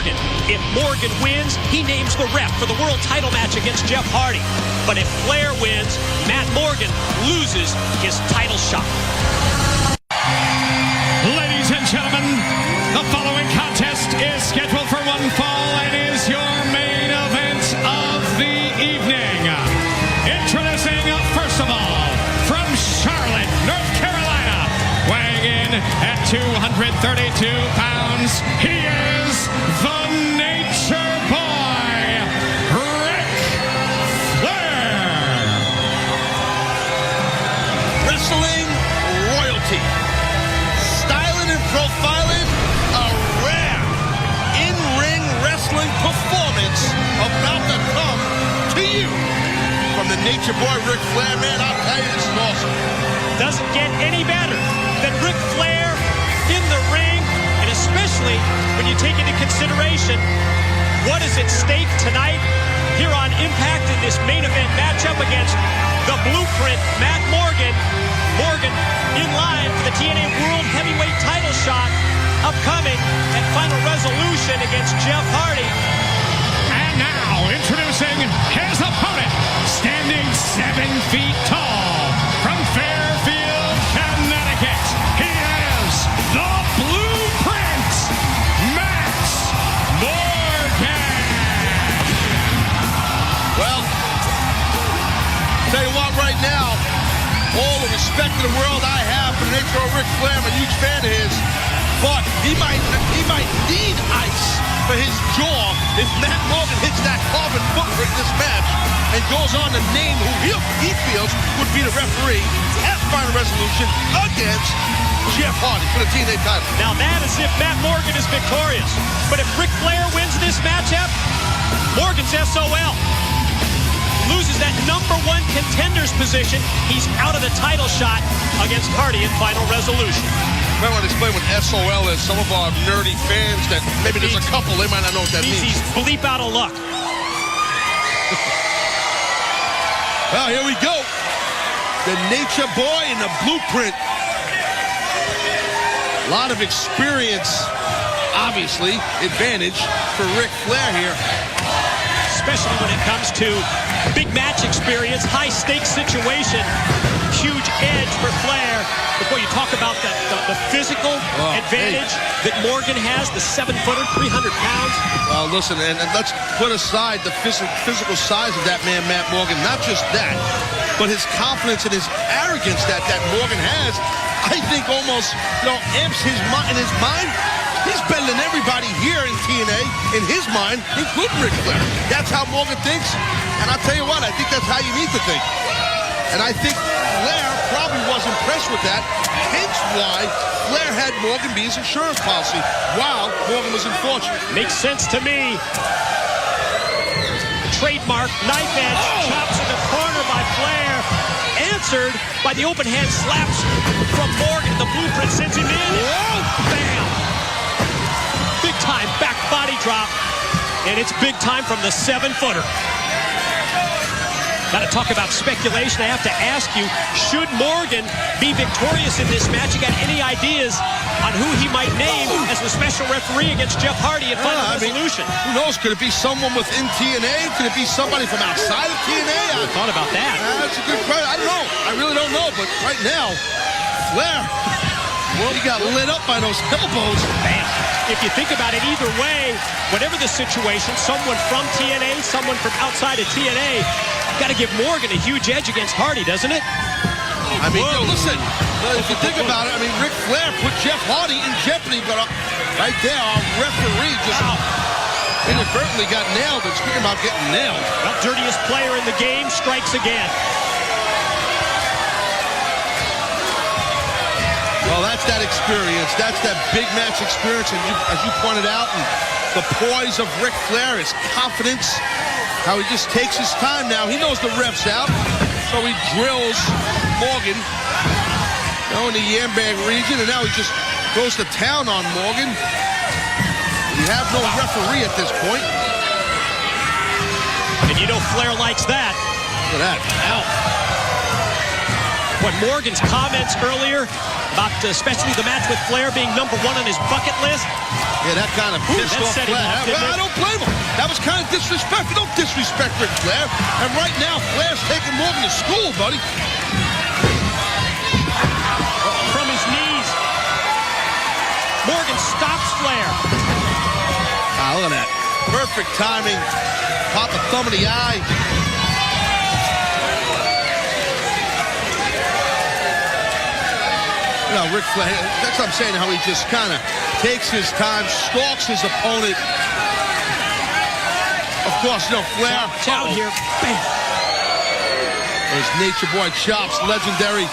Morgan. If Morgan wins, he names the ref for the world title match against Jeff Hardy. But if Flair wins, Matt Morgan loses his title shot. Ladies and gentlemen, the following contest is scheduled for one fall and is your main event of the evening. Introducing, first of all, from Charlotte, North Carolina, weighing in at 232 pounds, he is the Nature Boy, Ric Flair. Wrestling royalty. Styling and profiling a rare in-ring wrestling performance about to come to you from the Nature Boy, Ric Flair. Man, I'll tell you, this is awesome. Doesn't get any better than Ric Flair in the ring, and especially when you take into consideration what is at stake tonight here on Impact in this main event matchup against the Blueprint, Matt Morgan. Morgan in line for the TNA World Heavyweight title shot upcoming at Final Resolution against Jeff Hardy. And now, introducing his opponent, standing 7 feet tall, from Fairfield, Connecticut, he is the Blueprint, Matt Morgan. Well, tell you what, right now, all the respect in the world I have for the Nature Boy Ric Flair, I'm a huge fan of his, but he might need ice for his jaw if Matt Morgan hits that carbon footprint in this match and goes on to name who he feels would be the referee at Final Resolution against Jeff Hardy for the TNA title. Now that is if Matt Morgan is victorious. But if Ric Flair wins this matchup, Morgan's SOL. Loses that #1 contenders position. He's out of the title shot against Hardy in Final Resolution. I want to explain what SOL is. Some of our nerdy fans that maybe there's a couple, they might not know what that means. He's bleep out of luck. Well, here we go. The Nature Boy and the Blueprint. A lot of experience, obviously, advantage for Ric Flair here. Especially when it comes to big match experience, high-stakes situation, huge edge for Flair. Before you talk about the physical advantage that Morgan has, the 7-footer, 300 pounds. Well, listen, and let's put aside the physical size of that man, Matt Morgan. Not just that, but his confidence and his arrogance that Morgan has, I think almost, amps his mind. In his mind, he's better than everybody here in TNA, in his mind, including Ric Flair. That's how Morgan thinks, and I'll tell you what, I think that's how you need to think. And I think Flair probably was impressed with that, hence why Flair had Morgan be his insurance policy while Morgan was unfortunate. Makes sense to me. Trademark knife edge, chops in the corner by Flair. Answered by the open hand slaps from Morgan. The Blueprint sends him in. Whoa, bam! Big time back body drop. And it's big time from the 7-footer. Got to talk about speculation. I have to ask you, should Morgan be victorious in this match? You got any ideas on who he might name as the special referee against Jeff Hardy at Final Resolution? Who knows? Could it be someone within TNA? Could it be somebody from outside of TNA? I thought about that. That's a good question. I don't know. I really don't know. But right now, Flair, well, he got lit up by those elbows. Bam. If you think about it either way, whatever the situation, someone from TNA, someone from outside of TNA, got to give Morgan a huge edge against Hardy, doesn't it? I mean, listen, if you think about it, I mean, Ric Flair put Jeff Hardy in jeopardy, but right there, our referee just inadvertently got nailed. And speaking about getting nailed. Well, dirtiest player in the game strikes again. Well, that's that experience. That's that big match experience. And as you pointed out, and the poise of Ric Flair, his confidence, how he just takes his time now. He knows the ref's out, so he drills Morgan in the Yambag region, and now he just goes to town on Morgan. We have no referee at this point. And you know Flair likes that. Look at that. Ow. What Morgan's comments earlier about especially the match with Flair being #1 on his bucket list, Yeah, that kind of pissed that off set him Flair. off, didn't I it? don't blame him. That was kind of disrespectful. Don't disrespect Ric Flair. And right now, Flair's taking Morgan to school, buddy. From his knees. Morgan stops Flair. Look at that. Perfect timing. Pop a thumb in the eye. You know, Ric Flair, that's what I'm saying, how he just kind of takes his time, stalks his opponent. Of course, you know, Flair. Out here. Bam. Those Nature Boy chops, legendary.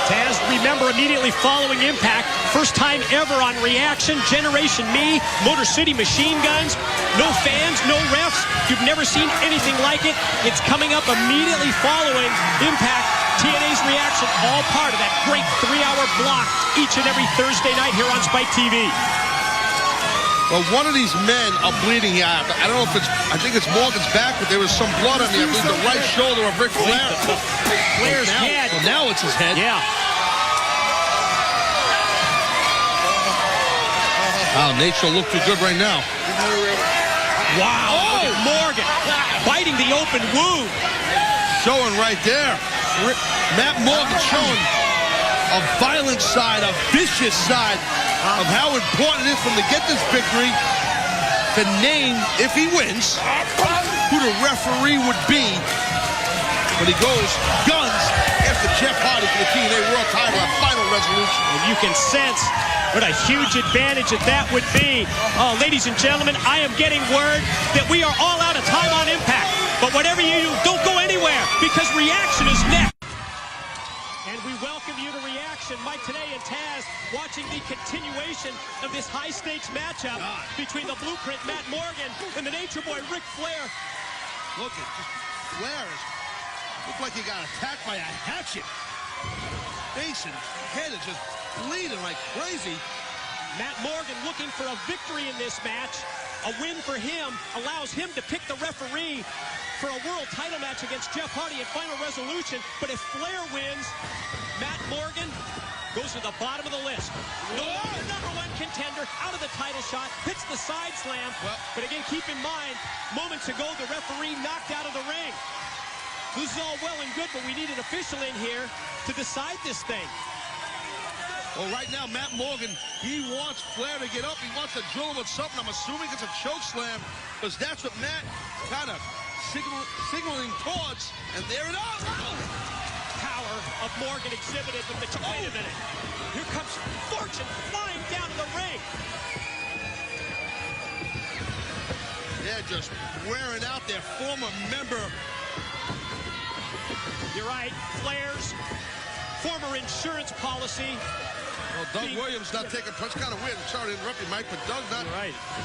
Taz, remember immediately following Impact, first time ever on Reaction, Generation Me, Motor City Machine Guns, no fans, no refs. You've never seen anything like it. It's coming up immediately following Impact, TNA's Reaction, all part of that great 3-hour block each and every Thursday night here on Spike TV. Well, one of these men are bleeding here. I don't know if it's, I think it's Morgan's back, but there was some blood on the, I believe, the right shoulder of Ric Flair. Flair's head. Well, now it's his head. Yeah. Wow, Nature look too good right now. Wow. Oh, Morgan biting the open wound. Showing right there. Matt Morgan showing a violent side, a vicious side of how important it is for him to get this victory, to name, if he wins, who the referee would be when he goes guns after Jeff Hardy for the TNA World Title at Final Resolution. And you can sense what a huge advantage that would be. Ladies and gentlemen, I am getting word that we are all out of time on Impact. But whatever you do, don't go anywhere, because Reaction is next. And we welcome you to Reaction. Mike Tenay and Taz watching the continuation of this high-stakes matchup between the Blueprint, Matt Morgan, and the Nature Boy, Ric Flair. Look at Flair. Looked like he got attacked by a hatchet. Face and head is just bleeding like crazy. Matt Morgan looking for a victory in this match. A win for him allows him to pick the referee for a world title match against Jeff Hardy at Final Resolution. But if Flair wins, Matt Morgan goes to the bottom of the list. No #1 contender, out of the title shot, hits the side slam. But again, keep in mind, moments ago, the referee knocked out of the ring. This is all well and good, but we need an official in here to decide this thing. Well, right now, Matt Morgan, he wants Flair to get up. He wants to drill him with something. I'm assuming it's a choke slam, because that's what Matt kind of signaling towards. And there it is. Power of Morgan exhibited with the... Wait a minute. Here comes Fortune flying down to the ring. They're just wearing out their former member. You're right. Flair's former insurance policy. Well, Doug Williams not taking part. It's kind of weird. I'm sorry to interrupt you, Mike, but Doug's not,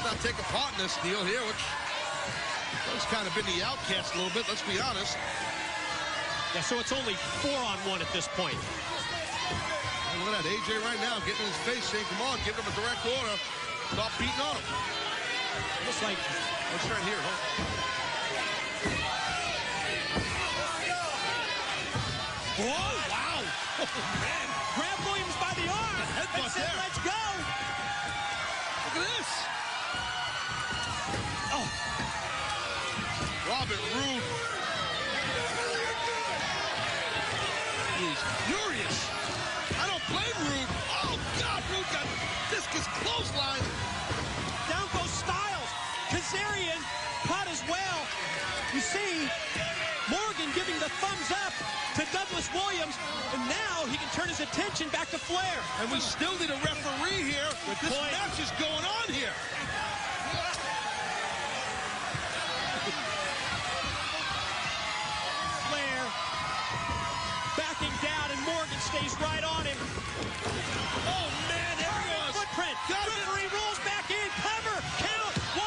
not taking part in this deal here, which Doug's kind of been the outcast a little bit, let's be honest. Yeah, so it's only 4-on-1 at this point. And look at that, AJ right now getting in his face, saying, come on, give him a direct order. Stop beating on him. Looks like... Let's right here, huh? Whoa, wow. Oh, man. Grab Williams by the arm. Headbutt Said, there. let's go. Look at this. Oh. Robert Roode. He's furious. I don't blame Roode. Oh, God, Roode got discus clothesline. Down goes Styles. Kazarian caught as well. You see, Morgan giving the thumbs up to Douglas Williams, and now he can turn his attention back to Flair. And we still need a referee here. This match is going on here. Flair backing down, and Morgan stays right on him. Oh, man, there he was. Footprint. Referee rolls back in. Cover. Count. 1,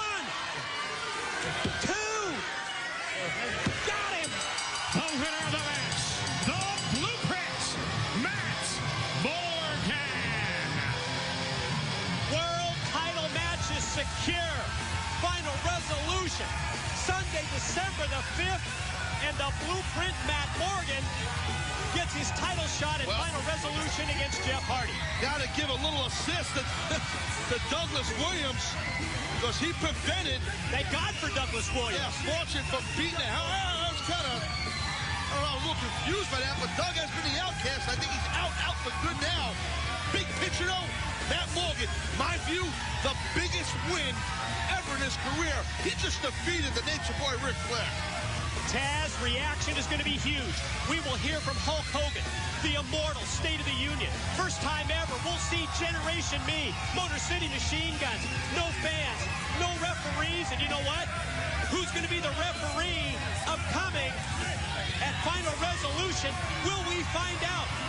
2. Got him. The winner of the match, the Blueprint, Matt Morgan. World title match is secure. Final resolution. Sunday, December the 5th. And the Blueprint, Matt Morgan, gets his title shot at Final Resolution against Jeff Hardy. Got to give a little assist. to Douglas Williams because he prevented. Thank God for Douglas Williams. Yeah, fortune from beating the hell. I was kind of, I don't know, a little confused by that, but Doug has been the outcast. I think he's out for good now. Big picture, though, Matt Morgan, my view, the biggest win ever in his career. He just defeated the Nature Boy Ric Flair. Taz, reaction is going to be huge. We will hear from Hulk Hogan, the immortal State of the Union. First time ever, we'll see Generation Me, Motor City Machine Guns, no fans, no referees, and you know what? Who's going to be the referee upcoming at Final Resolution? Will we find out?